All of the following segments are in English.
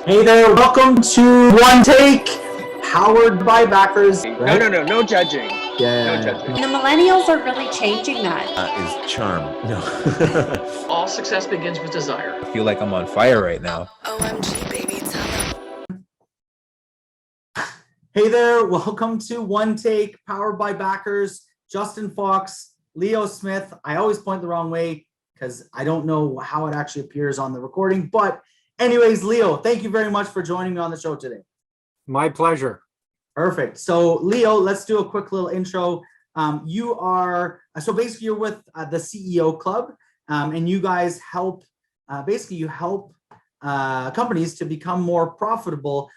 Hey there, welcome to One Take, powered by backers. Right? No judging. Yeah. No judging. The millennials are really changing that. Is charm. No. All success begins with desire. I feel like I'm on fire right now. OMG, baby, tell them. Hey there, welcome to One Take, powered by backers. Justin Fox, Leo Smith. I always point the wrong way because I don't know how it actually appears on the recording. But anyways, Leo, thank you very much for joining me on the show today. My pleasure. Perfect. So Leo, let's do a quick little intro. You are, so basically you're with the CEO Club, and you guys help, you help companies to become more profitable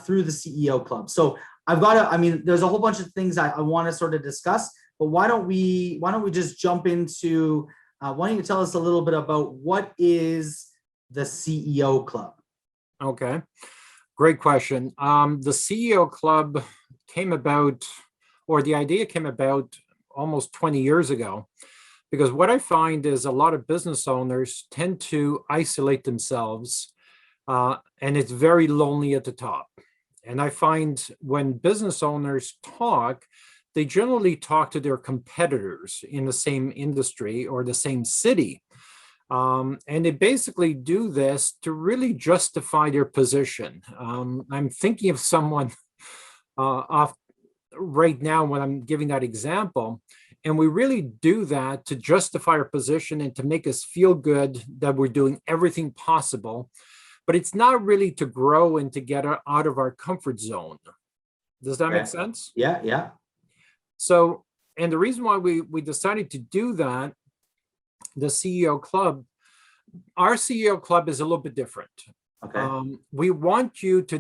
through the CEO Club. So there's a whole bunch of things I want to sort of discuss, but why don't we just jump into, why don't you tell us a little bit about what is the CEO Club? Okay, great question. The CEO Club came about, or the idea came about almost 20 years ago, because what I find is a lot of business owners tend to isolate themselves, and it's very lonely at the top. And I find when business owners talk, they generally talk to their competitors in the same industry or the same city. And they basically do this to really justify their position. I'm thinking of someone off right now when I'm giving that example, and we really do that to justify our position and to make us feel good that we're doing everything possible, but it's not really to grow and to get out of our comfort zone. Does that make sense? Yeah. So, and the reason why we decided to do that, the CEO Club, our CEO Club is a little bit different. Okay. We want you to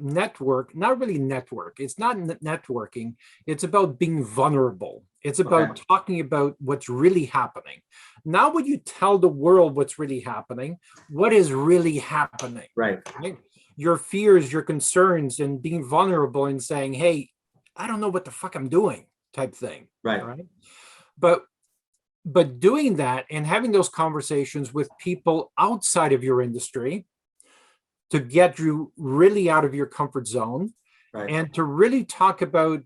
network, not really network. It's not networking. It's about being vulnerable. It's about talking about what's really happening. Not what you tell the world what's really happening, what is really happening. Right? Your fears, your concerns, and being vulnerable and saying, hey, I don't know what the fuck I'm doing type thing. Right. But doing that and having those conversations with people outside of your industry to get you really out of your comfort zone, and to really talk about,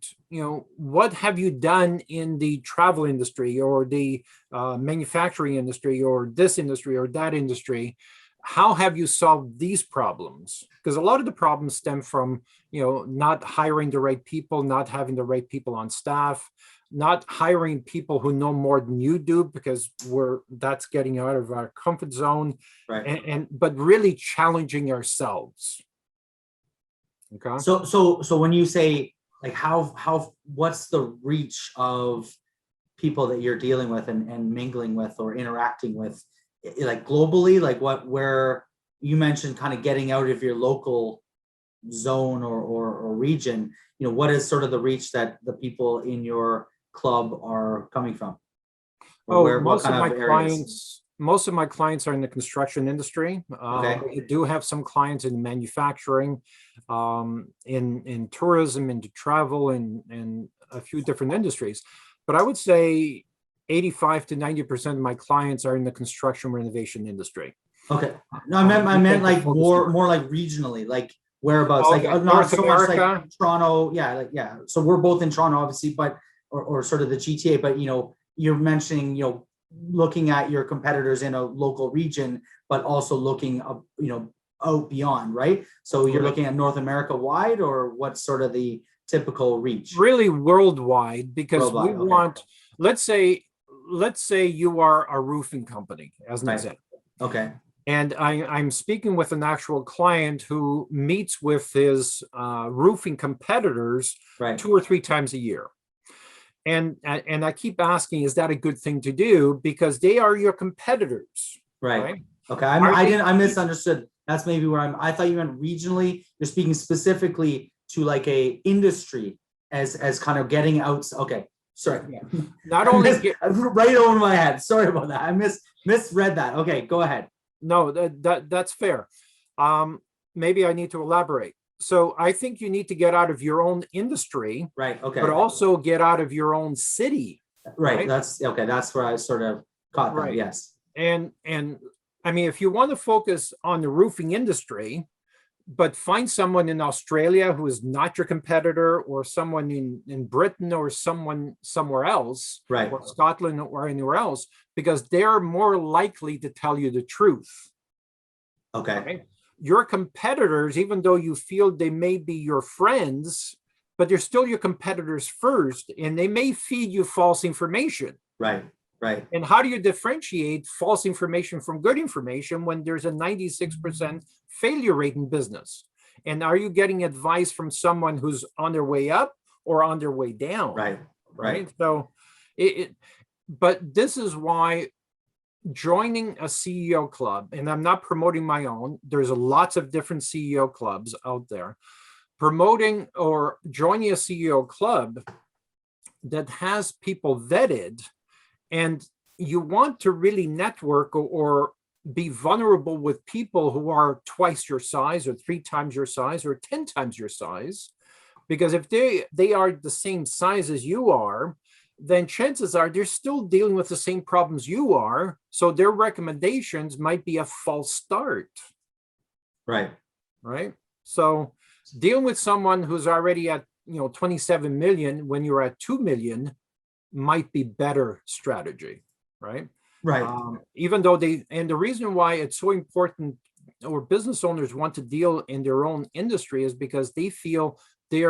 what have you done in the travel industry or the manufacturing industry or this industry or that industry? How have you solved these problems? Because a lot of the problems stem from, not hiring the right people, not having the right people on staff, not hiring people who know more than you do, because that's getting out of our comfort zone, but really challenging ourselves. Okay. So when you say like what's the reach of people that you're dealing with and mingling with or interacting with, like globally, like where you mentioned kind of getting out of your local zone or region, what is sort of the reach that the people in your club are coming from? Most of my clients are in the construction industry. We do have some clients in manufacturing, in tourism, into travel, and a few different industries. But I would say 85 to 90% of my clients are in the construction renovation industry. Okay. No, I meant like more like regionally, like whereabouts, like not North so America. much like Toronto. Yeah. So we're both in Toronto, obviously, but or sort of the GTA. But you're mentioning looking at your competitors in a local region, but also looking up, out beyond, right? So you're looking at North America wide, or what's sort of the typical reach? Really worldwide, because we want. Let's say you are a roofing company, as an example. Okay. And I'm speaking with an actual client who meets with his roofing competitors 2 or 3 times a year. And I keep asking, is that a good thing to do? Because they are your competitors. Right. Okay. I misunderstood. That's maybe where I thought you meant regionally. You're speaking specifically to like a industry as kind of getting out. Okay. Sorry. Not only right over my head. Sorry about that. I misread that. Okay, go ahead. No, that's fair. Maybe I need to elaborate. So I think you need to get out of your own industry, right? Okay, but also get out of your own city, right? That's okay. That's where I sort of caught that. Yes, and I mean, if you want to focus on the roofing industry, but find someone in Australia who is not your competitor, or someone in Britain, or someone somewhere else, Right. or Scotland, or anywhere else, because they're more likely to tell you the truth. Okay. Right? Your competitors, even though you feel they may be your friends, but they're still your competitors first, and they may feed you false information. Right. Right. And how do you differentiate false information from good information when there's a 96% failure rate in business? And are you getting advice from someone who's on their way up or on their way down? Right. Right. So but this is why joining a CEO club, and I'm not promoting my own, there's lots of different CEO clubs out there, promoting or joining a CEO club that has people vetted, and you want to really network or be vulnerable with people who are twice your size, or 3 times your size, or 10 times your size. Because if they are the same size as you are, then chances are they're still dealing with the same problems you are. So their recommendations might be a false start. Right. Right. So dealing with someone who's already at 27 million when you're at 2 million might be better strategy, right? Right. Even though and the reason why it's so important, or business owners want to deal in their own industry, is because they feel they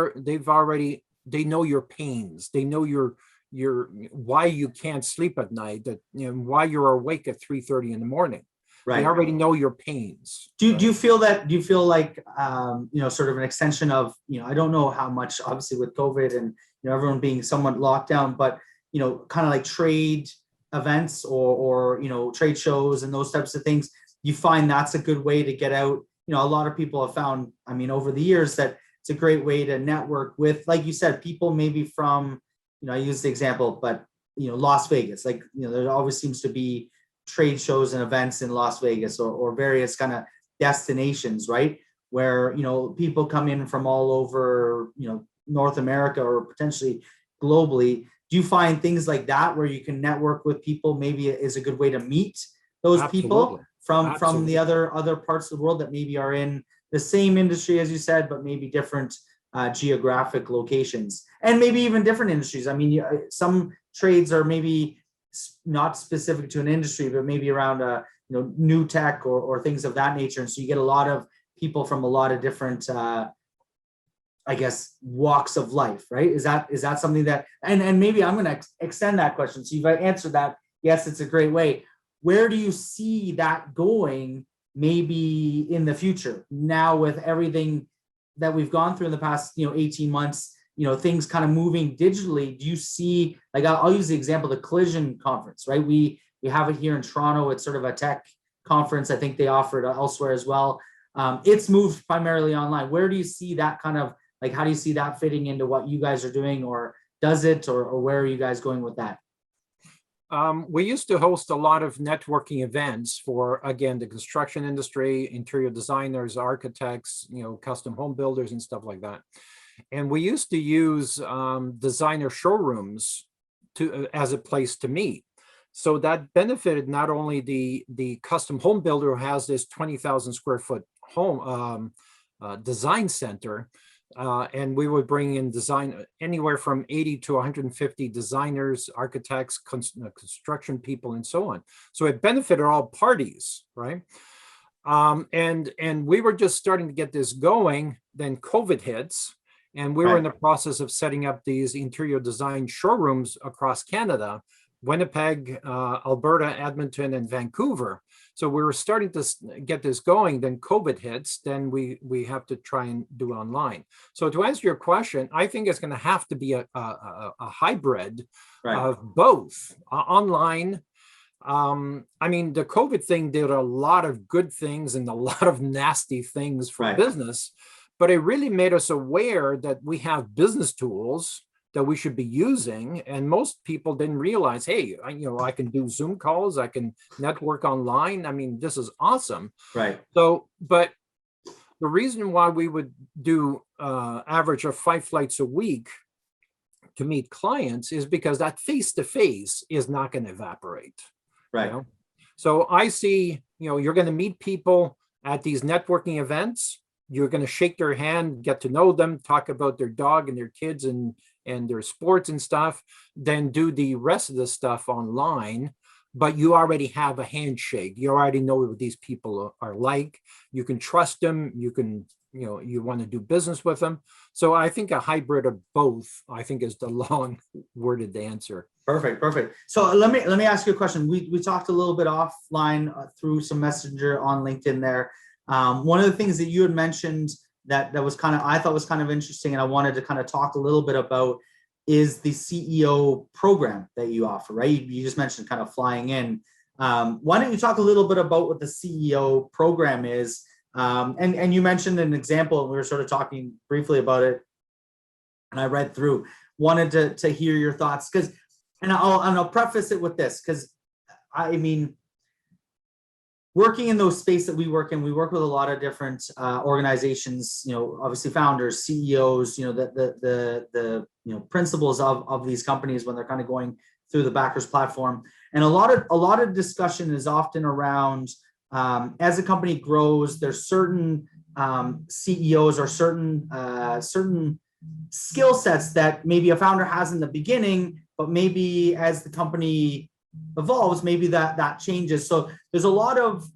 know your pains, they know your why you can't sleep at night, that why you're awake at 3:30 in the morning. Right. They already know your pains. Do you feel like sort of an extension of, I don't know how much, obviously with COVID and everyone being somewhat locked down, but kind of like trade events or trade shows and those types of things, you find that's a good way to get out? A lot of people have found, over the years, that it's a great way to network with, like you said, people maybe from, I use the example, but Las Vegas, like there always seems to be trade shows and events in Las Vegas, or various kind of destinations, right? Where, people come in from all over, North America, or potentially globally. Do you find things like that where you can network with people, maybe is a good way to meet those people from the other parts of the world that maybe are in the same industry, as you said, but maybe different geographic locations, and maybe even different industries? Some trades are maybe not specific to an industry, but maybe around new tech or things of that nature, and so you get a lot of people from a lot of different walks of life, right? Is that something that, and maybe I'm going to extend that question, so you've answered that, yes, it's a great way. Where do you see that going maybe in the future, now with everything that we've gone through in the past 18 months, things kind of moving digitally? Do you see, like, I'll use the example, the Collision conference, right? We have it here in Toronto. It's sort of a tech conference. I think they offer it elsewhere as well. It's moved primarily online. Where do you see that kind of, like, how do you see that fitting into what you guys are doing, or does it, or where are you guys going with that? We used to host a lot of networking events for, again, the construction industry, interior designers, architects, custom home builders and stuff like that. And we used to use designer showrooms as a place to meet. So that benefited not only the custom home builder who has this 20,000 square foot home design center, and we would bring in design anywhere from 80 to 150 designers, architects, construction people, and so on. So it benefited all parties, right? And we were just starting to get this going. Then COVID hits, and we were in the process of setting up these interior design showrooms across Canada, Winnipeg, Alberta, Edmonton, and Vancouver. So we were starting to get this going. Then COVID hits. Then we have to try and do online. So to answer your question, I think it's going to have to be a hybrid of both online. The COVID thing did a lot of good things and a lot of nasty things for business, but it really made us aware that we have business tools that we should be using. And most people didn't realize, hey, I can do Zoom calls, I can network online. This is awesome. Right. So, but the reason why we would do average of 5 flights a week to meet clients is because that face-to-face is not going to evaporate. Right. So I see you're going to meet people at these networking events. You're going to shake their hand, get to know them, talk about their dog and their kids and their sports and stuff, then do the rest of the stuff online. But you already have a handshake. You already know what these people are like. You can trust them. You can, you want to do business with them. So I think a hybrid of both, I think, is the long worded answer. Perfect. So let me ask you a question. We talked a little bit offline through some messenger on LinkedIn there. One of the things that you had mentioned that was I thought was kind of interesting, and I wanted to kind of talk a little bit about, is the CEO program that you offer, right? You just mentioned kind of flying in. Why don't you talk a little bit about what the CEO program is? And you mentioned an example, and we were sort of talking briefly about it, and I read through, wanted to hear your thoughts, because, and I'll preface it with this, because I mean, working in those space that we work in, we work with a lot of different organizations, obviously founders, CEOs, the principals of these companies when they're kind of going through the backers platform. And a lot of discussion is often around, as a company grows, there's certain CEOs or certain skill sets that maybe a founder has in the beginning, but maybe as the company evolves, maybe that changes. So there's a lot of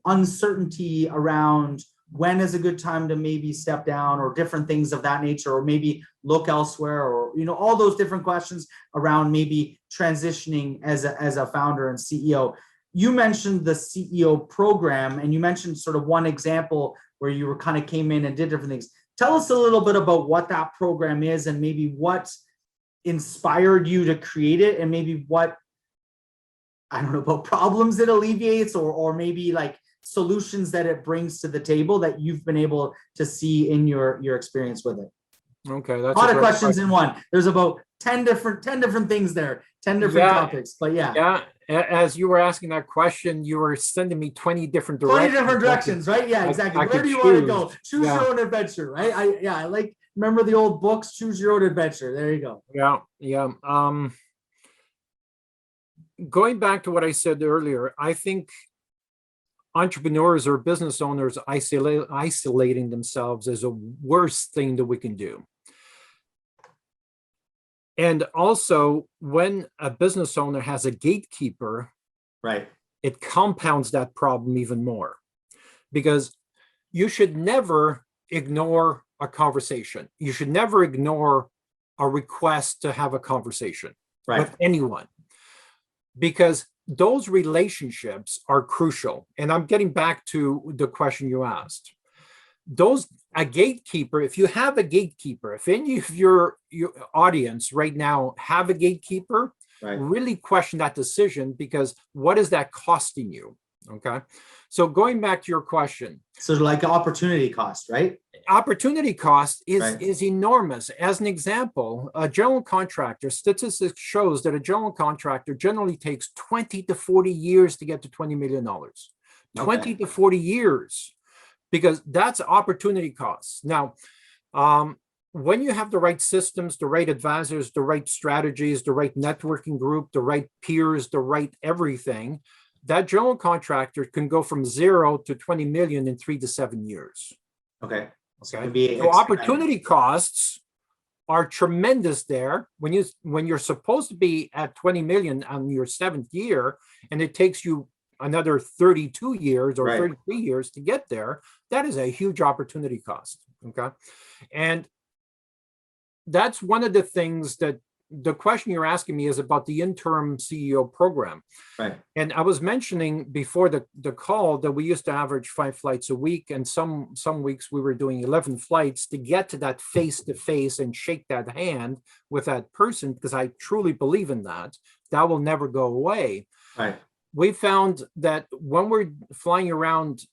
uncertainty around when is a good time to maybe step down, or different things of that nature, or maybe look elsewhere, or all those different questions around maybe transitioning as a founder and CEO. You mentioned the CEO program, and you mentioned sort of one example where you were kind of came in and did different things. Tell us a little bit about what that program is, and maybe what inspired you to create it, and maybe what, I don't know, about problems it alleviates, or maybe like solutions that it brings to the table that you've been able to see in your experience with it. Okay, that's a lot of questions in one. There's about 10 different things there, 10 different topics, but yeah. As you were asking that question, you were sending me 20 different directions. 20 different directions, right? Yeah, exactly. Where do you want to go? Choose your own adventure, right? I like, remember the old books, Choose Your Own Adventure. There you go. Yeah. Going back to what I said earlier, I think entrepreneurs or business owners isolating themselves is a worst thing that we can do. And also, when a business owner has a gatekeeper, right, it compounds that problem even more, because you should never ignore a conversation. You should never ignore a request to have a conversation with anyone, because those relationships are crucial. And I'm getting back to the question you asked. A gatekeeper, if you have a gatekeeper, if any of your audience right now have a gatekeeper, really question that decision, because what is that costing you? Okay. So going back to your question. So like opportunity cost, right? Opportunity cost is enormous. As an example, a general contractor, statistics shows that a general contractor generally takes 20 to 40 years to get to $20 million. 20 to 40 years, because that's opportunity costs. Now, when you have the right systems, the right advisors, the right strategies, the right networking group, the right peers, the right everything, that general contractor can go from 0 to 20 million in 3 to 7 years. Okay. So opportunity costs are tremendous there when you're supposed to be at 20 million on your 7th year, and it takes you another 32 years or 33 years to get there. That is a huge opportunity cost. Okay. And that's one of the things that the question you're asking me is about the Interim CEO Program. Right. And I was mentioning before the call that we used to average 5 flights a week, and some weeks we were doing 11 flights to get to that face-to-face and shake that hand with that person, because I truly believe in that. That will never go away. Right. We found that when we're flying around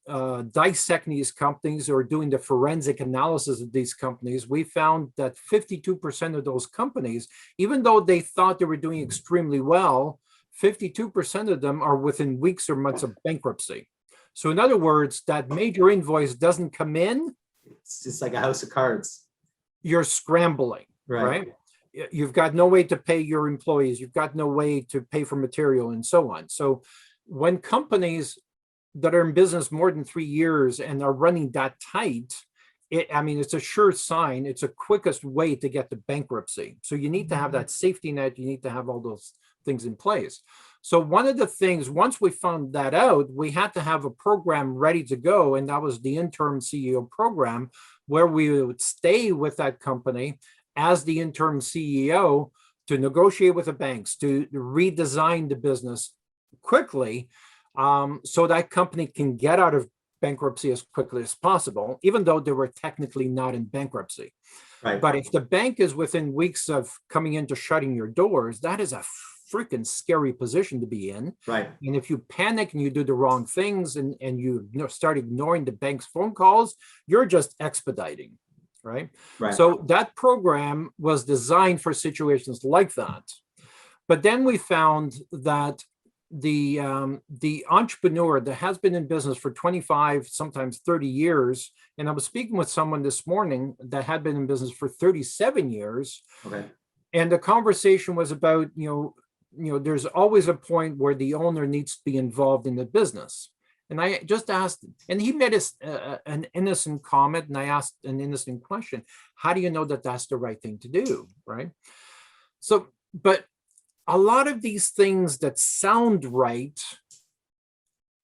dissecting these companies or doing the forensic analysis of these companies, we found that 52% of those companies, even though they thought they were doing extremely well, 52% of them are within weeks or months of bankruptcy. So in other words, that major invoice doesn't come in. It's just like a house of cards. You're scrambling, right? You've got no way to pay your employees. You've got no way to pay for material and so on. So when companies that are in business more than 3 years and are running that tight, it's a sure sign. It's a quickest way to get to bankruptcy. So you need to have that safety net. You need to have all those things in place. So one of the things, once we found that out, we had to have a program ready to go. And that was the Interim CEO Program, where we would stay with that company as the interim CEO to negotiate with the banks, to redesign the business quickly, so that company can get out of bankruptcy as quickly as possible, even though they were technically not in bankruptcy. Right. But if the bank is within weeks of coming into shutting your doors, that is a freaking scary position to be in. Right. And if you panic and you do the wrong things and you start ignoring the bank's phone calls, you're just expediting. Right. Right. So that program was designed for situations like that. But then we found that the entrepreneur that has been in business for 25, sometimes 30 years, and I was speaking with someone this morning that had been in business for 37 years. Okay. And the conversation was about, there's always a point where the owner needs to be involved in the business. And I just asked, and he made an innocent comment, and I asked an innocent question. How do you know that that's the right thing to do, right? So, but a lot of these things that sound right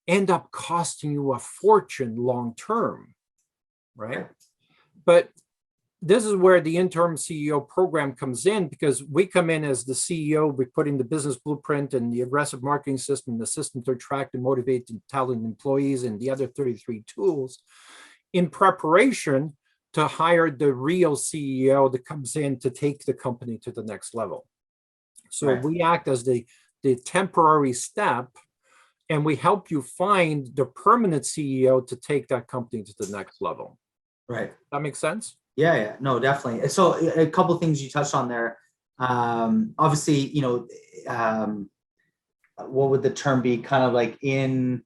end up costing you a fortune long term, right? But this is where the Interim CEO Program comes in, because we come in as the CEO, we put in the business blueprint and the aggressive marketing system, the system to attract and motivate and talented employees, and the other 33 tools in preparation to hire the real CEO that comes in to take the company to the next level. So Right. we act as the temporary step, and we help you find the permanent CEO to take that company to the next level. Right. That makes sense? Yeah, no, definitely. So a couple of things you touched on there. Obviously, what would the term be? Kind of like in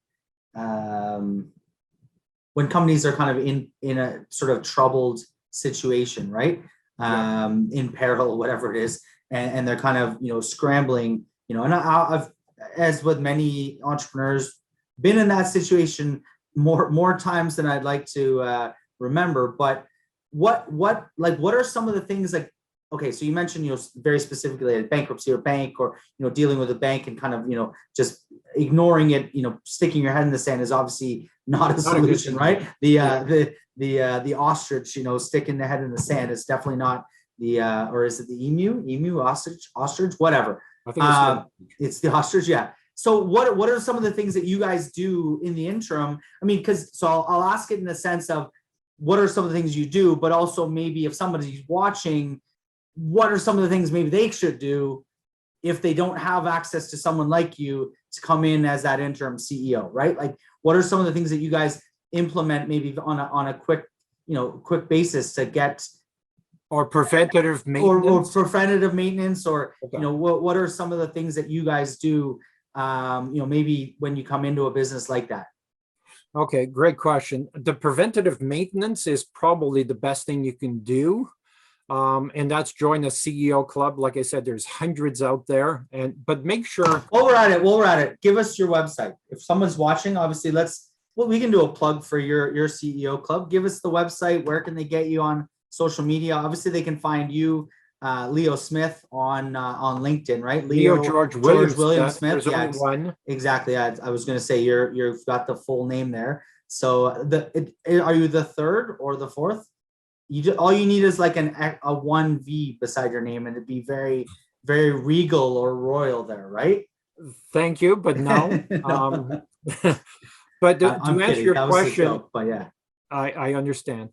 when companies are kind of in a sort of troubled situation, right? In peril, whatever it is, and they're kind of scrambling. And I've, as with many entrepreneurs, been in that situation more times than I'd like to remember. But what are some of the things like, okay, so you mentioned, very specifically a bankruptcy or bank, or, dealing with a bank and kind of, just ignoring it, sticking your head in the sand is obviously not a solution, right? The ostrich, sticking the head in the sand is definitely not or is it the emu, ostrich, whatever. I think It's the ostrich. Yeah. So what are some of the things that you guys do in the interim? I mean, I'll ask it in the sense of, what are some of the things you do, but also maybe if somebody's watching, what are some of the things maybe they should do if they don't have access to someone like you to come in as that interim CEO, right? Like, what are some of the things that you guys implement maybe on a quick basis to get, or preventative maintenance, or preventative maintenance, or Okay. What are some of the things that you guys do, maybe when you come into a business like that? Okay, great question. The preventative maintenance is probably the best thing you can do. And that's join a CEO club. Like I said, there's hundreds out there, but make sure. While we're at it, give us your website. If someone's watching, obviously we can do a plug for your CEO club. Give us the website. Where can they get you on social media? Obviously they can find you, Leo Smith on LinkedIn, right? Leo George William Smith. There's only one. Exactly. I was going to say you've got the full name there. So are you the third or the fourth? All you need is like a 1V beside your name, and it'd be very, very regal or royal there, right? Thank you, but no. But to answer your question, joke, but yeah, I understand.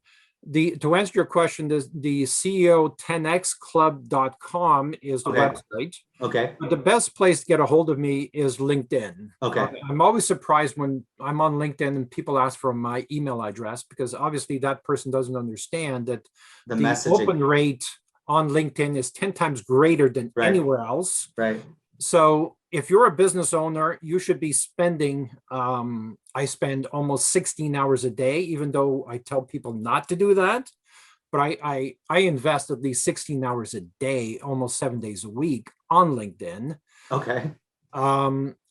To answer your question, the CEO10xclub.com is the website. Okay. But the best place to get a hold of me is LinkedIn. Okay. I'm always surprised when I'm on LinkedIn and people ask for my email address, because obviously that person doesn't understand that the open rate on LinkedIn is 10 times greater than anywhere else. Right. So if you're a business owner, you should be spending, I spend almost 16 hours a day, even though I tell people not to do that. But I invest at least 16 hours a day, almost 7 days a week on LinkedIn. Okay.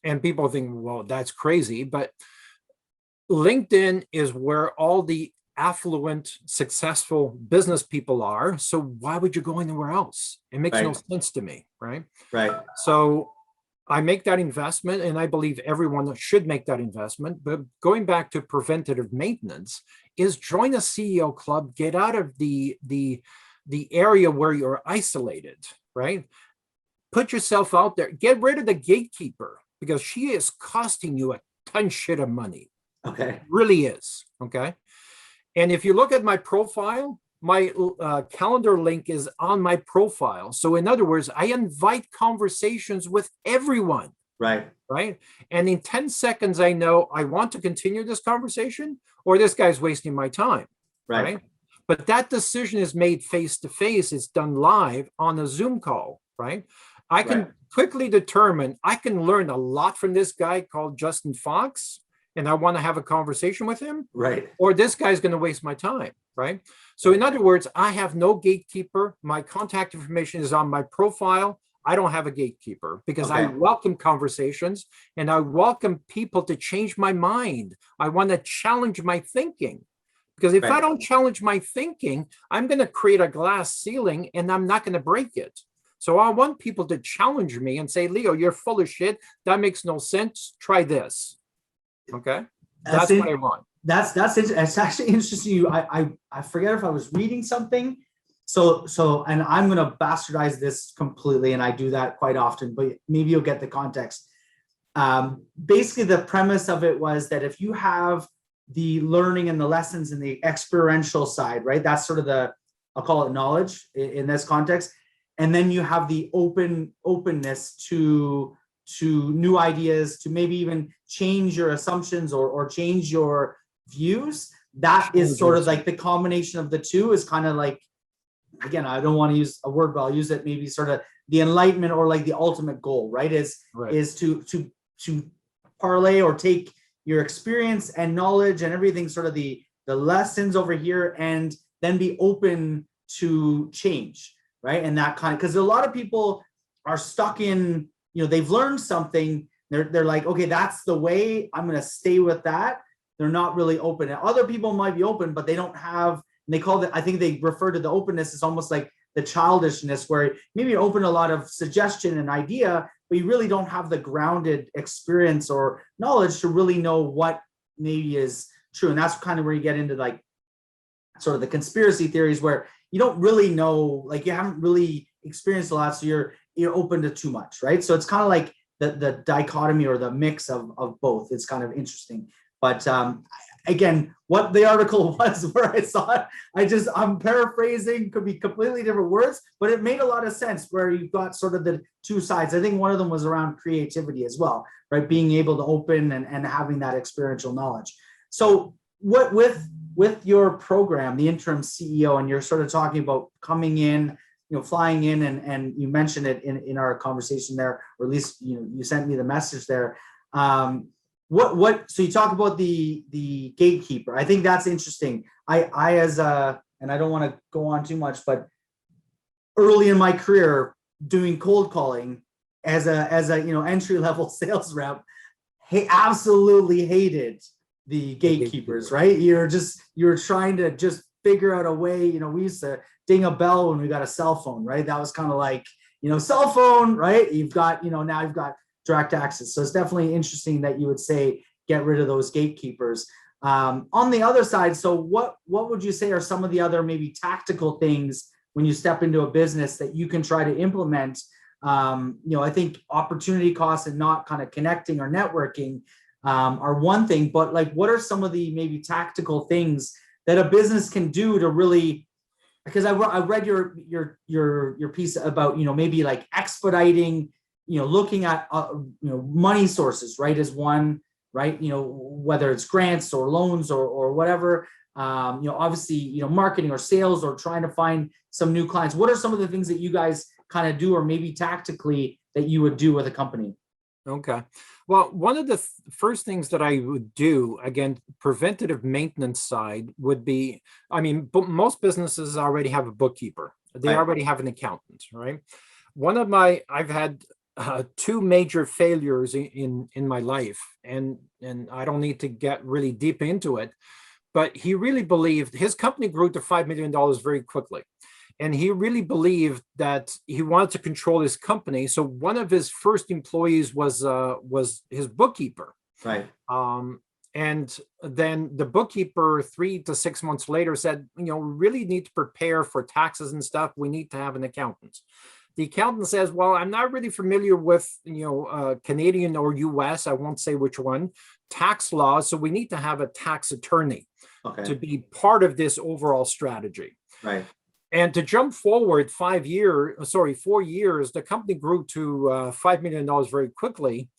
And people think, well, that's crazy, but LinkedIn is where all the affluent, successful business people are. So why would you go anywhere else? It makes no sense to me, right? Right. So I make that investment, and I believe everyone should make that investment. But going back to preventative maintenance is join a CEO club, get out of the area where you're isolated, right? Put yourself out there, get rid of the gatekeeper, because she is costing you a ton shit of money. Okay. It really is. Okay. And if you look at my profile, my calendar link is on my profile. So in other words, I invite conversations with everyone. Right. Right. And in 10 seconds, I know I want to continue this conversation or this guy's wasting my time. Right. But that decision is made face to face. It's done live on a Zoom call. Right. I can quickly determine, I can learn a lot from this guy called Justin Fox, and I want to have a conversation with him. Right. Or this guy's going to waste my time. Right. So in other words, I have no gatekeeper. My contact information is on my profile. I don't have a gatekeeper because I welcome conversations and I welcome people to change my mind. I want to challenge my thinking, because if I don't challenge my thinking, I'm going to create a glass ceiling and I'm not going to break it. So I want people to challenge me and say, Leo, you're full of shit. That makes no sense. Try this. Okay. That's what I want. That's actually interesting. I forget if I was reading something. So, and I'm going to bastardize this completely, and I do that quite often, but maybe you'll get the context. Basically, the premise of it was that if you have the learning and the lessons in the experiential side, right? That's sort of I'll call it knowledge in this context. And then you have the openness to new ideas, to maybe even change your assumptions or change your views. That is sort of like the combination of the two is kind of like, again, I don't want to use a word, but I'll use it maybe sort of the enlightenment or like the ultimate goal, right? Is to parlay or take your experience and knowledge and everything, sort of the lessons over here, and then be open to change, right? And that kind of, because a lot of people are stuck in, they've learned something. They're like, okay, that's the way, I'm going to stay with that. They're not really open. And other people might be open, but they don't have, and they call it, I think they refer to the openness as almost like the childishness, where maybe you're open to a lot of suggestion and idea, but you really don't have the grounded experience or knowledge to really know what maybe is true. And that's kind of where you get into like sort of the conspiracy theories, where you don't really know, like you haven't really experienced a lot, so you're open to too much, right? So it's kind of like the dichotomy or the mix of both. It's kind of interesting. But again, what the article was where I saw it, I'm paraphrasing, could be completely different words, but it made a lot of sense where you've got sort of the two sides. I think one of them was around creativity as well, right? Being able to open and having that experiential knowledge. So what with your program, the Interim CEO, and you're sort of talking about coming in, flying in, and you mentioned it in our conversation there, or at least, you sent me the message there. So you talk about the gatekeeper. I think that's interesting. I as a, and I don't want to go on too much, but early in my career doing cold calling as a entry level sales rep, absolutely hated the gatekeepers, right? You're trying to just figure out a way. We used to ding a bell when we got a cell phone, right? That was kind of like, cell phone, right? You've got, now you've got direct access. So it's definitely interesting that you would say, get rid of those gatekeepers. On the other side, so what would you say are some of the other maybe tactical things when you step into a business that you can try to implement? I think opportunity costs and not kind of connecting or networking are one thing, but like, what are some of the maybe tactical things that a business can do to really, because I read your piece about, maybe like expediting, looking at, money sources, right, as one, right, whether it's grants or loans or whatever, obviously, marketing or sales or trying to find some new clients. What are some of the things that you guys kind of do, or maybe tactically that you would do with a company? Okay. Well, one of the first things that I would do, again, preventative maintenance side would be, most businesses already have a bookkeeper. They already have an accountant, right? I've had two major failures in my life, and I don't need to get really deep into it, but he really believed his company grew to $5 million very quickly. And he really believed that he wanted to control his company. So one of his first employees was his bookkeeper. Right. And then the bookkeeper 3 to 6 months later said, we really need to prepare for taxes and stuff. We need to have an accountant. The accountant says, well, I'm not really familiar with, Canadian or US, I won't say which one, tax laws. So we need to have a tax attorney to be part of this overall strategy. Right. And to jump forward 4 years, the company grew to $5 million very quickly.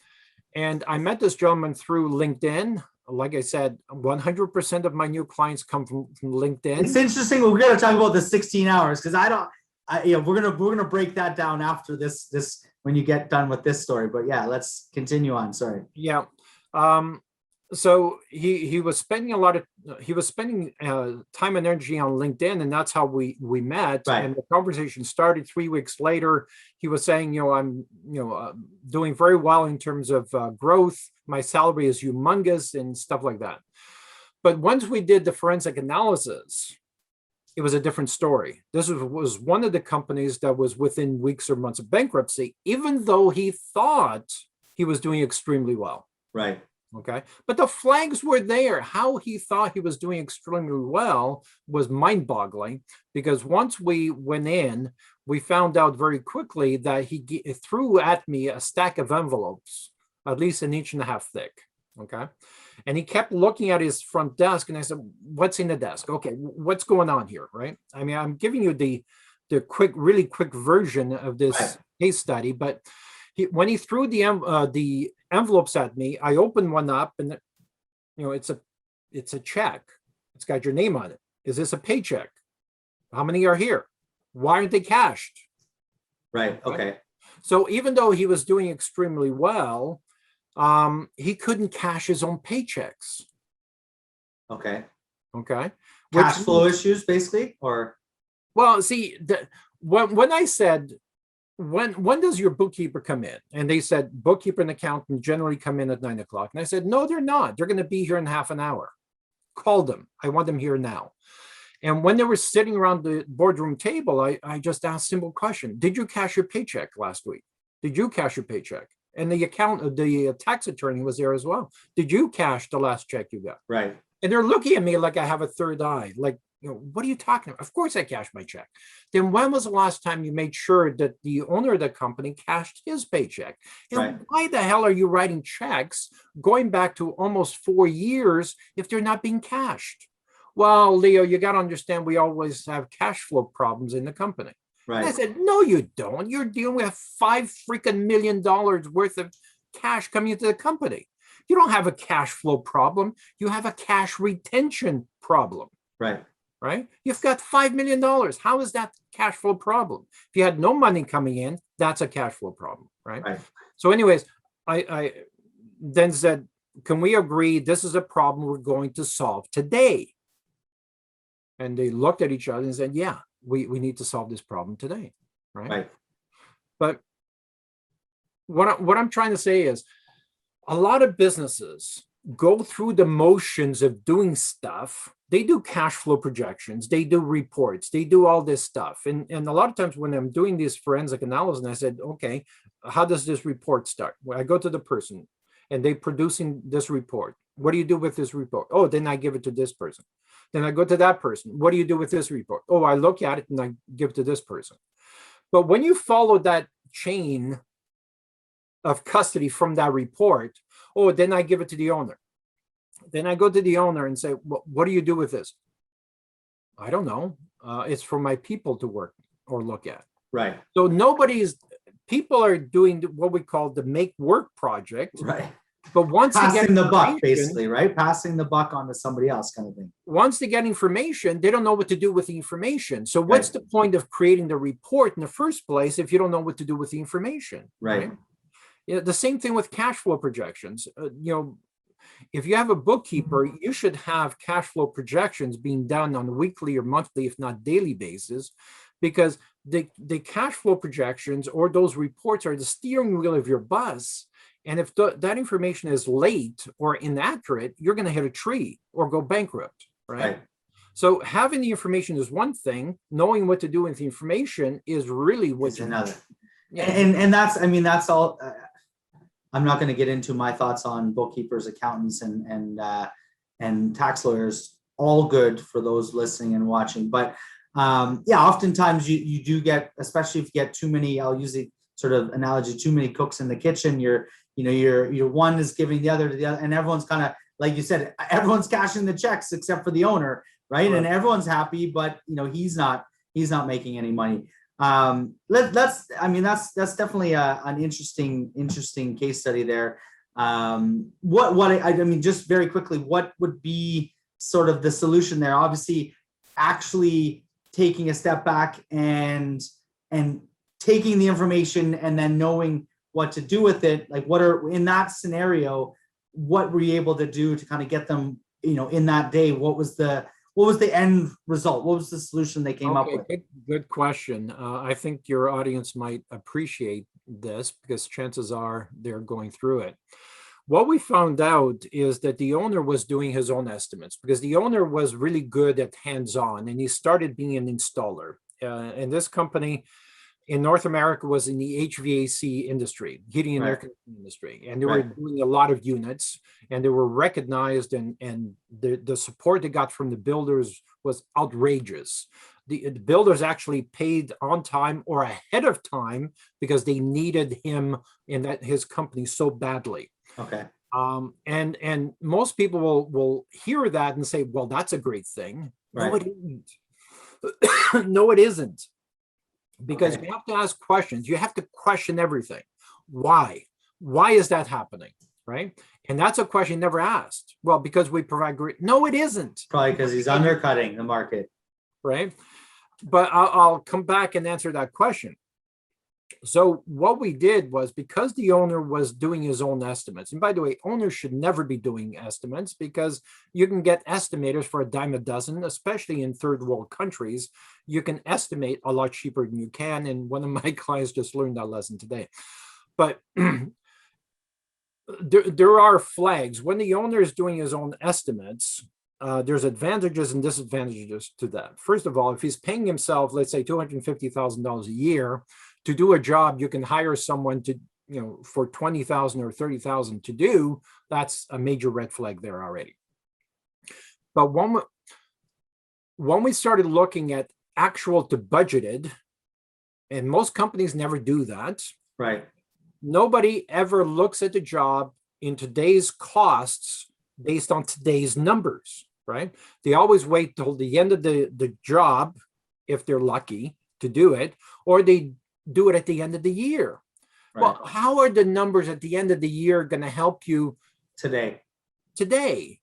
And I met this gentleman through LinkedIn. Like I said, 100% of my new clients come from LinkedIn. It's interesting. We're going to talk about the 16 hours because we're gonna break that down after this when you get done with this story. But yeah, let's continue on. Sorry. Yeah. So he was spending time and energy on LinkedIn, and that's how we met. Right. And the conversation started 3 weeks later. He was saying, I'm doing very well in terms of growth. My salary is humongous and stuff like that. But once we did the forensic analysis, it was a different story. This was one of the companies that was within weeks or months of bankruptcy, even though he thought he was doing extremely well. Right. Okay. But the flags were there. How he thought he was doing extremely well was mind-boggling, because once we went in, we found out very quickly that he threw at me a stack of envelopes, at least 1.5 inches thick. Okay. And he kept looking at his front desk, and I said, what's in the desk? Okay, what's going on here, right? I mean, I'm giving you the really quick version of this case study, but when he threw the envelopes at me, I opened one up, and it's a check. It's got your name on it. Is this a paycheck? How many are here? Why aren't they cashed? Right. Okay. So even though he was doing extremely well, he couldn't cash his own paychecks. Okay. Which Flow issues, basically, or? Well, see, when I said, when does your bookkeeper come in? And they said, bookkeeper and accountant generally come in at 9 o'clock. And I said, no, they're not. They're going to be here in half an hour. Call them. I want them here now. And when they were sitting around the boardroom table, I just asked a simple question. Did you cash your paycheck last week? Did you cash your paycheck? And the tax attorney was there as well. Did you cash the last check you got? Right. And they're looking at me like I have a third eye. Like, what are you talking about? Of course I cashed my check. Then when was the last time you made sure that the owner of the company cashed his paycheck? And why the hell are you writing checks going back to almost 4 years if they're not being cashed? Well, Leo, you got to understand, we always have cash flow problems in the company. Right. And I said, no, you don't. You're dealing with $5 million worth of cash coming into the company. You don't have a cash flow problem. You have a cash retention problem. Right? You've got $5 million. How is that cash flow problem? If you had no money coming in, that's a cash flow problem, right? So anyways, I then said, can we agree this is a problem we're going to solve today? And they looked at each other and said, yeah, we need to solve this problem today, right? But what I'm trying to say is, a lot of businesses go through the motions of doing stuff. They do cash flow projections, they do reports, they do all this stuff. And a lot of times when I'm doing this forensic analysis, I said, okay, how does this report start? Well, I go to the person and they're producing this report. What do you do with this report? Oh, then I give it to this person. Then I go to that person. What do you do with this report? Oh, I look at it and I give it to this person. But when you follow that chain of custody from that report, oh, then I give it to the owner. Then I go to the owner and say, well, what do you do with this? I don't know. It's for my people to work or look at. Right. So people are doing what we call the make work project. Right. But once passing the buck, basically, right? Passing the buck on to somebody else, kind of thing. Once they get information, they don't know what to do with the information. So what's the point of creating the report in the first place if you don't know what to do with the information? Right. The same thing with cash flow projections. If you have a bookkeeper, you should have cash flow projections being done on a weekly or monthly, if not daily basis, because the cash flow projections or those reports are the steering wheel of your bus. And if that information is late or inaccurate, you're going to hit a tree or go bankrupt, right? So having the information is one thing. Knowing what to do with the information is really It's another. Yeah. And that's, I mean, that's all. I'm not going to get into my thoughts on bookkeepers, accountants, and tax lawyers. All good for those listening and watching. But yeah, oftentimes you do get, especially if you get too many. I'll use the sort of analogy: too many cooks in the kitchen. Your one is giving the other to the other, and everyone's kind of, like you said, everyone's cashing the checks except for the owner, right? And everyone's happy, but he's not making any money. That's definitely an interesting case study there. I mean, just very quickly, what would be sort of the solution there? Obviously, actually taking a step back and taking the information and then knowing what to do with it. Like, in that scenario, what were you able to do to kind of get them, in that day? What was the end result? What was the solution they came up with? Good question. I think your audience might appreciate this because chances are they're going through it. What we found out is that the owner was doing his own estimates because the owner was really good at hands-on, and he started being an installer. And this company in North America was in the HVAC industry, heating and air conditioning industry. And they were doing a lot of units, and they were recognized, and the support they got from the builders was outrageous. The builders actually paid on time or ahead of time because they needed him and his company so badly. Okay. And most people will hear that and say, well, that's a great thing. Right. No, it isn't. No, it isn't. Because you have to ask questions. You have to question everything. Why? Why is that happening? Right? And that's a question never asked. Well, because we provide great. No, it isn't. Probably because he's undercutting the market. Right? But I'll come back and answer that question. So what we did was, because the owner was doing his own estimates, and by the way, owners should never be doing estimates because you can get estimators for a dime a dozen, especially in third world countries. You can estimate a lot cheaper than you can. And one of my clients just learned that lesson today. But there are flags. When the owner is doing his own estimates, there's advantages and disadvantages to that. First of all, if he's paying himself, let's say $250,000 a year to do a job, you can hire someone to, for $20,000 or $30,000 to do. That's a major red flag there already. But when we started looking at actual to budgeted, and most companies never do that. Right. Nobody ever looks at the job in today's costs based on today's numbers, right? They always wait till the end of the job, if they're lucky to do it, or they do it at the end of the year. Right. Well, how are the numbers at the end of the year going to help you today,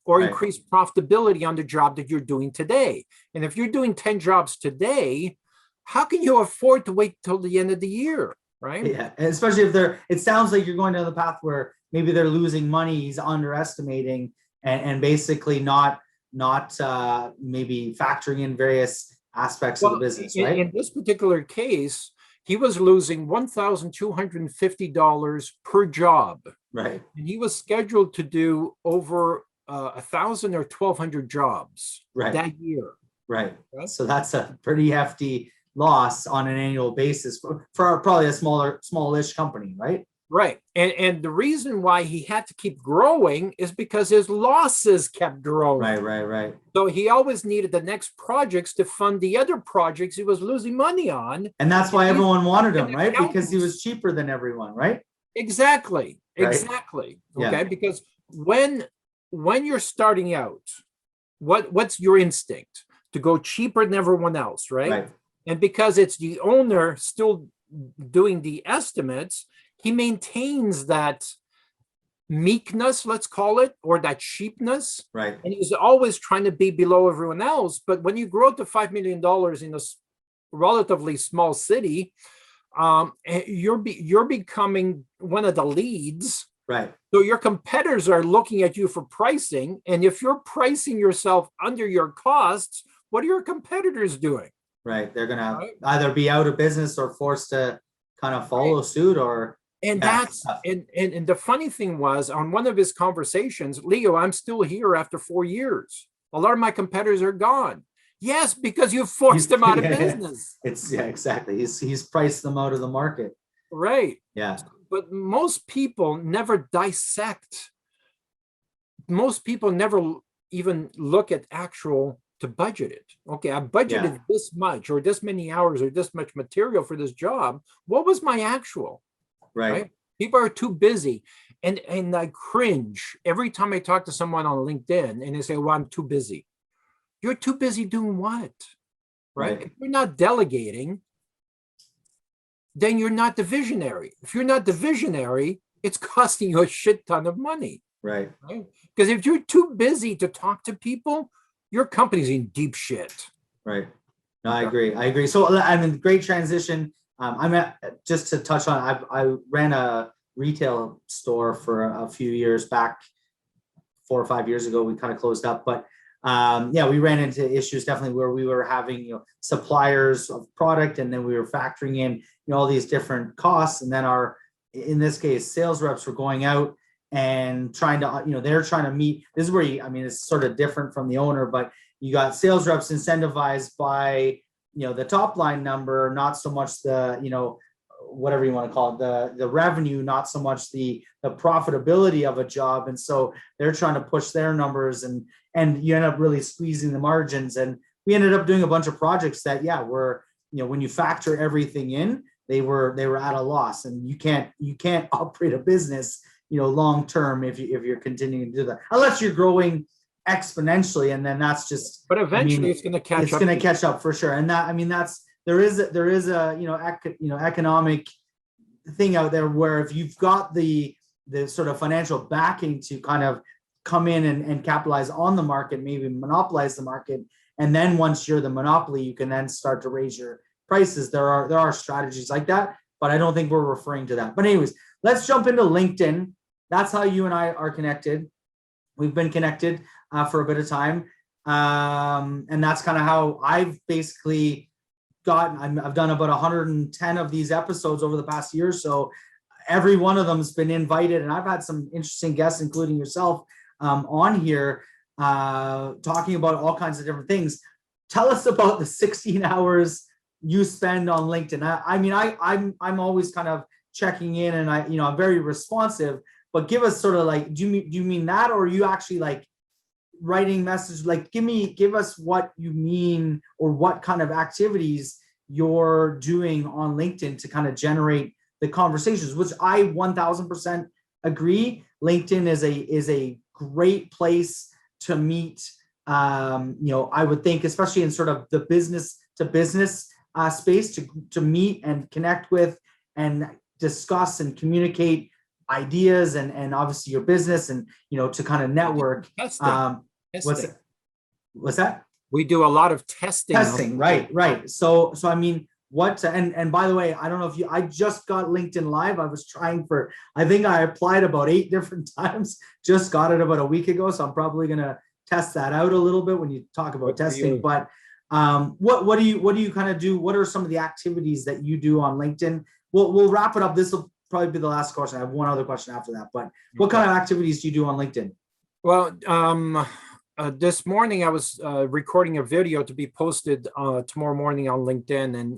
or increase profitability on the job that you're doing today? And if you're doing 10 jobs today, how can you afford to wait till the end of the year? Right. Yeah. And especially if it sounds like you're going down the path where maybe they're losing money, he's underestimating and basically not maybe factoring in various aspects of the business, right? In this particular case, he was losing $1,250 per job. Right. And he was scheduled to do over 1,000 or 1,200 jobs that year. Right. So that's a pretty hefty loss on an annual basis for probably a smallish company, right? Right. And the reason why he had to keep growing is because his losses kept growing. Right. So he always needed the next projects to fund the other projects he was losing money on. And that's why everyone wanted him, right? Because he was cheaper than everyone, right? Exactly. Right. Exactly. Yeah. Okay. Because when you're starting out, what's your instinct? To go cheaper than everyone else, right? And because it's the owner still doing the estimates, he maintains that meekness, let's call it, or that cheapness. Right. And he's always trying to be below everyone else. But when you grow to $5 million in a relatively small city, you're becoming one of the leads. Right. So your competitors are looking at you for pricing. And if you're pricing yourself under your costs, what are your competitors doing? Right. They're gonna Right. either be out of business or forced to kind of follow suit or And yeah, that's and the funny thing was, on one of his conversations, Leo, I'm still here after 4 years. A lot of my competitors are gone. Yes, because you forced them out of Yeah. business. It's exactly. He's priced them out of the market. Right. Yeah. But most people never dissect. Most people never even look at actual to budget it. Okay, I budgeted this much or this many hours or this much material for this job. What was my actual? Right? People are too busy. And I cringe every time I talk to someone on LinkedIn and they say, well, I'm too busy. You're too busy doing what? Right? If you're not delegating, then you're not the visionary. If you're not the visionary, it's costing you a shit ton of money. Right. Because if you're too busy to talk to people, your company's in deep shit. Right. No, I agree. So I mean, great transition. Just to touch on, I ran a retail store for a few years back, 4 or 5 years ago. We kind of closed up, but we ran into issues definitely where we were having suppliers of product, and then we were factoring in all these different costs, and then in this case sales reps were going out and trying to they're trying to meet. This is where it's sort of different from the owner, but you got sales reps incentivized by the top line number, not so much the whatever you want to call it, the revenue, not so much the profitability of a job. And so they're trying to push their numbers, and you end up really squeezing the margins. And we ended up doing a bunch of projects that were when you factor everything in, they were at a loss, and you can't operate a business long term if you're continuing to do that, unless you're growing exponentially, and then that's just. But eventually, it's going to catch up. It's going to catch up for sure, and there is a economic thing out there where if you've got the sort of financial backing to kind of come in and capitalize on the market, maybe monopolize the market, and then once you're the monopoly, you can then start to raise your prices. There are strategies like that, but I don't think we're referring to that. But anyways, let's jump into LinkedIn. That's how you and I are connected. We've been connected for a bit of time. And that's kind of how I've basically I've done about 110 of these episodes over the past year. So every one of them has been invited, and I've had some interesting guests, including yourself, on here, talking about all kinds of different things. Tell us about the 16 hours you spend on LinkedIn. I'm always kind of checking in, and I'm very responsive, but give us sort of like, do you mean that, or are you actually like writing messages? Like, give us what you mean, or what kind of activities you're doing on LinkedIn to kind of generate the conversations, which I 1000% agree. LinkedIn is a great place to meet. I would think, especially in sort of the business to business space, to meet and connect with and discuss and communicate ideas and obviously your business, and to kind of network. Testing. What's that? We do a lot of testing. Right. So I mean, what, and by the way, I don't know if I just got LinkedIn Live. I was trying I think I applied about 8 different times, just got it about a week ago. So I'm probably going to test that out a little bit when you talk about testing. But what do you kind of do? What are some of the activities that you do on LinkedIn? We'll wrap it up. This will probably be the last question. I have one other question after that, but what kind of activities do you do on LinkedIn? Well, this morning I was recording a video to be posted tomorrow morning on LinkedIn, and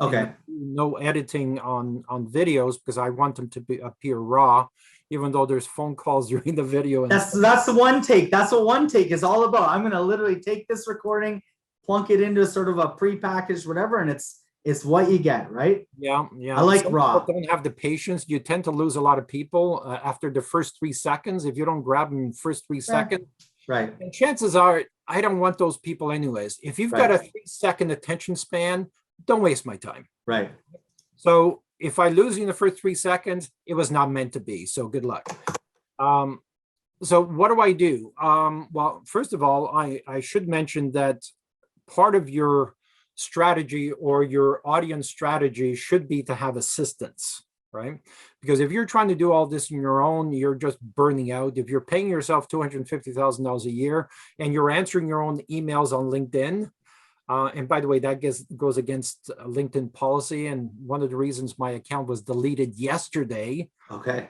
no editing on videos, because I want them to appear raw, even though there's phone calls during the video. That's the one take. That's what one take is all about. I'm going to literally take this recording, plunk it into sort of a pre-packaged whatever, and it's what you get, right? Yeah. I like raw. People don't have the patience. You tend to lose a lot of people after the first 3 seconds. If you don't grab them in the first 3 seconds, right. And chances are, I don't want those people anyways. If you've got a 3-second attention span, don't waste my time. Right. So if I lose you in the first 3 seconds, it was not meant to be. So good luck. So what do I do? Well, first of all, I should mention that part of your strategy or your audience strategy should be to have assistance, right? Because if you're trying to do all this on your own, you're just burning out. If you're paying yourself $250,000 a year and you're answering your own emails on LinkedIn, And by the way, that goes against LinkedIn policy. And one of the reasons my account was deleted yesterday Okay.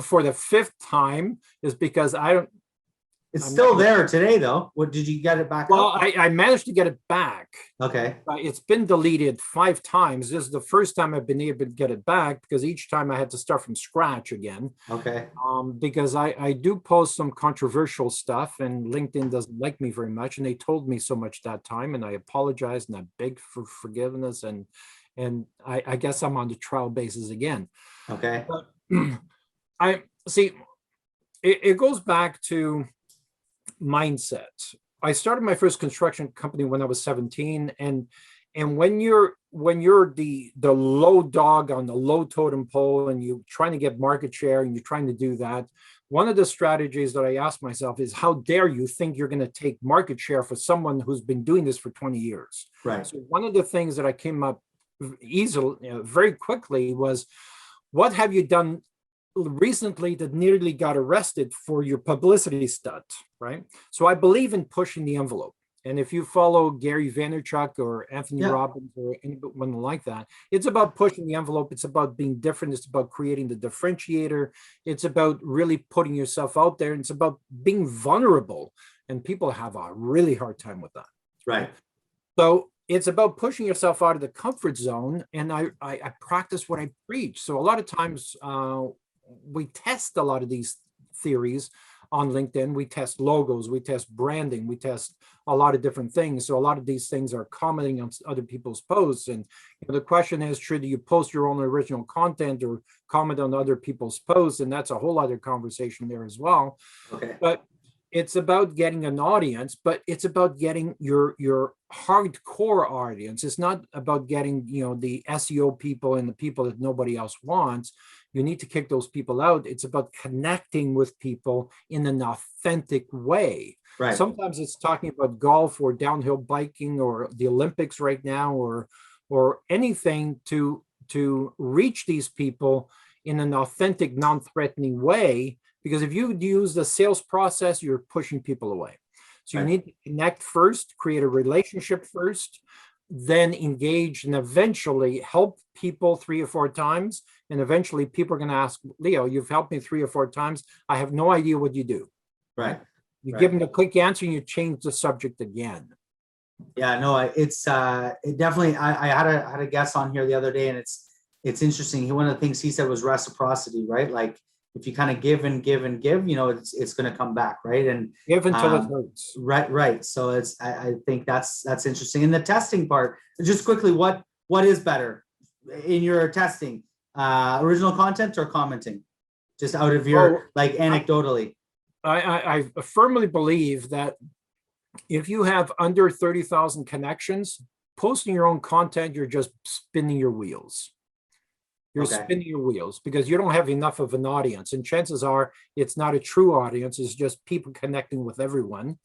for the 5th time is because It's I'm still not- there today, though. What did you get it back well, up? I managed to get it back. Okay. It's been deleted 5 times. This is the first time I've been able to get it back because each time I had to start from scratch again. Okay. Because I do post some controversial stuff and LinkedIn doesn't like me very much. And they told me so much that time, and I apologized and I begged for forgiveness. And I guess I'm on the trial basis again. Okay. But I see, it goes back to mindset. I started my first construction company when I was 17, and when you're the low dog on the low totem pole and you're trying to get market share and you're trying to do that, one of the strategies that I asked myself is, how dare you think you're going to take market share for someone who's been doing this for 20 years? Right. So one of the things that I came up easily, very quickly was, what have you done recently that nearly got arrested for your publicity stunt, right? So I believe in pushing the envelope. And if you follow Gary Vaynerchuk or Anthony Robbins or anyone like that, it's about pushing the envelope. It's about being different. It's about creating the differentiator. It's about really putting yourself out there. And it's about being vulnerable. And people have a really hard time with that. Right. So it's about pushing yourself out of the comfort zone. And I practice what I preach. So a lot of times, we test a lot of these theories on LinkedIn. We test logos, we test branding, we test a lot of different things. So a lot of these things are commenting on other people's posts. And the question is, should you post your own original content or comment on other people's posts? And that's a whole other conversation there as well. Okay. But it's about getting an audience, but it's about getting your hardcore audience. It's not about getting, the SEO people and the people that nobody else wants. You need to kick those people out. It's about connecting with people in an authentic way. Right. Sometimes it's talking about golf or downhill biking or the Olympics right now, or anything to reach these people in an authentic, non-threatening way. Because if you use the sales process, you're pushing people away. So you need to connect first, create a relationship first, then engage and eventually help people 3 or 4 times. And eventually people are going to ask, Leo, you've helped me 3 or 4 times. I have no idea what you do. Right. You give them a quick answer and you change the subject again. Yeah, no, it definitely, I had a guest on here the other day, and it's interesting. One of the things he said was reciprocity, right? Like, if you kind of give and give and give, it's going to come back, right? And give until it hurts. Right. So I think that's interesting. And the testing part, just quickly, what is better in your testing, original content or commenting? Just out of your, anecdotally. I firmly believe that if you have under 30,000 connections, posting your own content, you're just spinning your wheels. You're spinning your wheels because you don't have enough of an audience. And chances are it's not a true audience. It's just people connecting with everyone.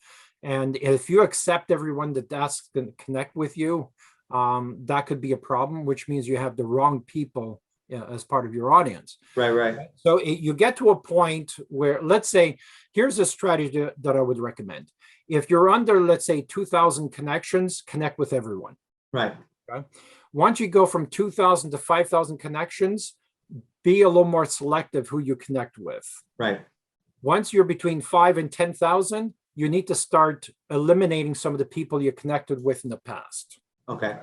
And if you accept everyone that's going to connect with you, that could be a problem, which means you have the wrong people as part of your audience. Right. So you get to a point where, let's say, here's a strategy that I would recommend. If you're under, let's say, 2,000 connections, connect with everyone. Right. Okay. Once you go from 2,000 to 5,000 connections, be a little more selective who you connect with. Right. Once you're between 5 and 10,000, you need to start eliminating some of the people you connected with in the past. Okay.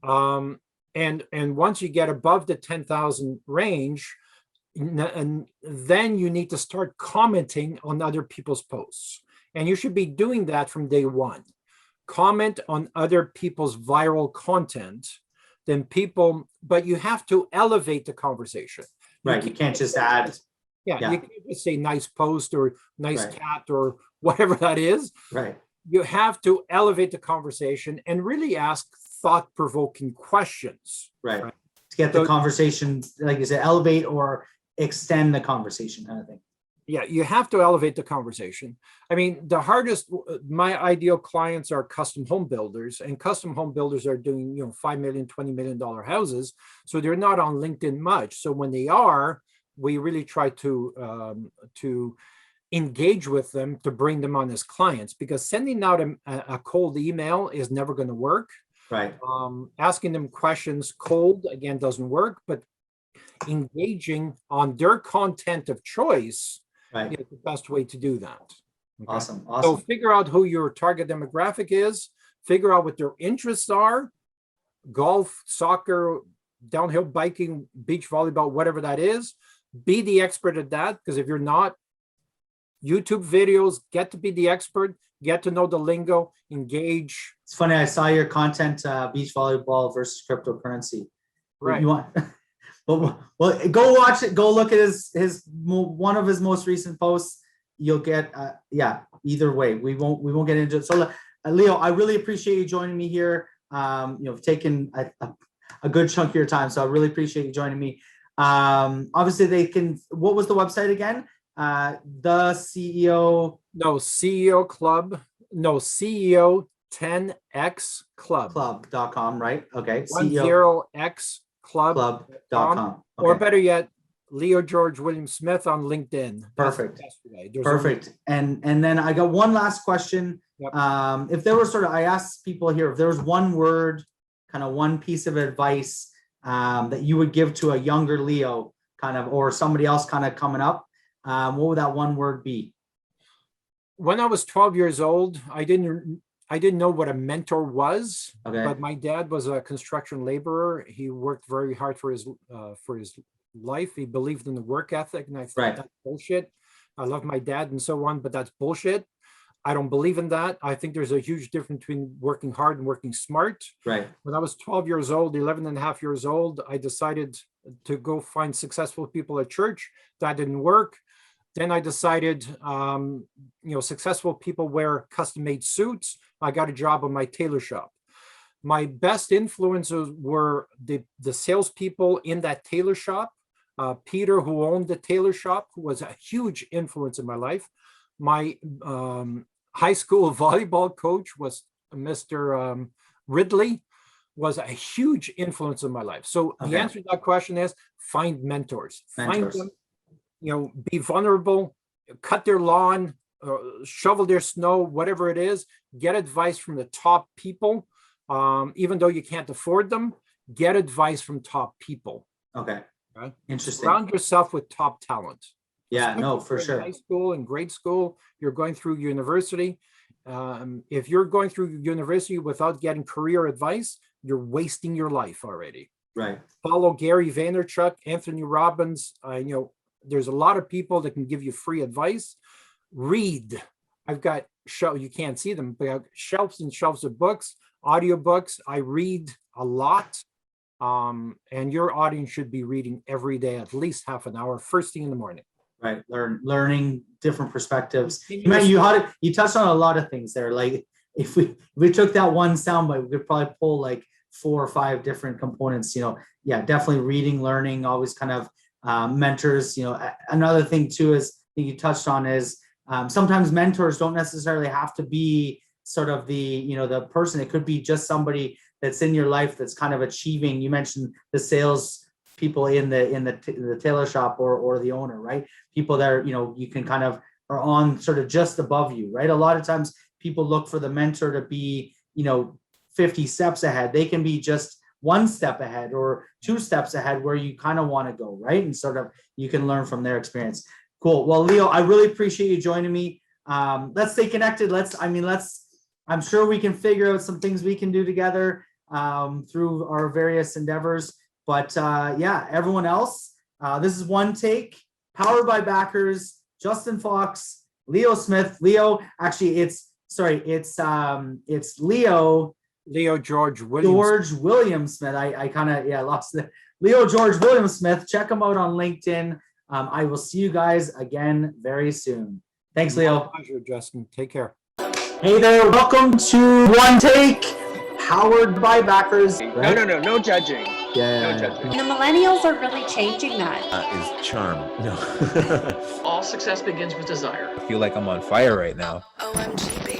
And once you get above the 10,000 range, and then you need to start commenting on other people's posts. And you should be doing that from day one. Comment on other people's viral content, then but you have to elevate the conversation. Right. You can't just add. You can't just say nice post or nice cat or whatever that is. Right. You have to elevate the conversation and really ask thought-provoking questions. Right. To get the conversation, like you said, elevate or extend the conversation kind of thing. Yeah, you have to elevate the conversation. I mean, my ideal clients are custom home builders, and custom home builders are doing, $5 million, $20 million houses. So they're not on LinkedIn much. So when they are, we really try to engage with them to bring them on as clients, because sending out a cold email is never going to work. Right. Asking them questions cold, again, doesn't work, but engaging on their content of choice Right. is the best way to do that. Okay? Awesome. So Awesome. figure out who your target demographic is, figure out what their interests are, golf, soccer, downhill biking, beach volleyball, whatever that is. Be the expert at that, because if you're not, YouTube videos, get to be the expert, get to know the lingo, engage. It's funny. I saw your content, beach volleyball versus cryptocurrency. Right. You want, well, go watch it. Go look at his one of his most recent posts. You'll get, yeah, either way, we won't get into it. So Leo, I really appreciate you joining me here. You've taken a good chunk of your time. So I really appreciate you joining me. Obviously they can, what was the website again? The CEO. No, CEO Club. No, CEO 10X Club. Club.com, right? Okay. 10X Club. Club.com. Or Okay. better yet, Leo George William Smith on LinkedIn. Perfect. Yesterday. Perfect. And then I got one last question. Yep. If there was I asked people here, if there was one word, kind of one piece of advice that you would give to a younger Leo, kind of, or somebody else kind of coming up, what would that one word be? When I was 12 years old, I didn't know what a mentor was. Okay. But my dad was a construction laborer. He worked very hard for his life. He believed in the work ethic, and I thought Right. that's bullshit. I love my dad and so on, but that's bullshit. I don't believe in that. I think there's a huge difference between working hard and working smart. Right. When I was 12 years old, 11 and a half years old, I decided to go find successful people at church. That didn't work. Then I decided, successful people wear custom-made suits. I got a job in my tailor shop. My best influences were the salespeople in that tailor shop. Peter, who owned the tailor shop, who was a huge influence in my life. My high school volleyball coach was Mr. Ridley, was a huge influence in my life. So Okay. the answer to that question is find mentors. Mentors. Find them, be vulnerable, cut their lawn, shovel their snow, whatever it is, get advice from the top people. Even though you can't afford them, get advice from top people. Okay. Right? Interesting. Surround yourself with top talent. Yeah, no, for In sure. high school and grade school, you're going through university. If you're going through university without getting career advice, you're wasting your life already. Right. Follow Gary Vaynerchuk, Anthony Robbins. There's a lot of people that can give you free advice. Read. I've got you can't see them, but I have shelves and shelves of books, audiobooks. I read a lot. And your audience should be reading every day, at least half an hour, first thing in the morning. Right. Learning different perspectives. You touched on a lot of things there. Like if we took that one soundbite, we could probably pull like 4 or 5 different components. Yeah, definitely reading, learning, always kind of mentors. Another thing too is that you touched on is sometimes mentors don't necessarily have to be sort of the person. It could be just somebody that's in your life that's kind of achieving. You mentioned the sales people in the tailor shop or the owner, right? People that are, you can kind of are on sort of just above you, right? A lot of times people look for the mentor to be, 50 steps ahead. They can be just 1 step ahead or 2 steps ahead where you kind of want to go, right? And sort of you can learn from their experience. Cool. Well, Leo, I really appreciate you joining me. Let's stay connected. I'm sure we can figure out some things we can do together through our various endeavors. But yeah, everyone else, this is One Take, powered by backers, Justin Fox, Leo Smith. Leo, actually, it's Leo George William Smith. I kind of lost the Leo George William Smith. Check him out on LinkedIn. I will see you guys again very soon. Thanks, Leo. My pleasure, Justin. Take care. Hey there, welcome to One Take, powered by backers. Right? No judging. Yeah. No judging. And the millennials are really changing that. Is charm. No. All success begins with desire. I feel like I'm on fire right now. OMG, baby.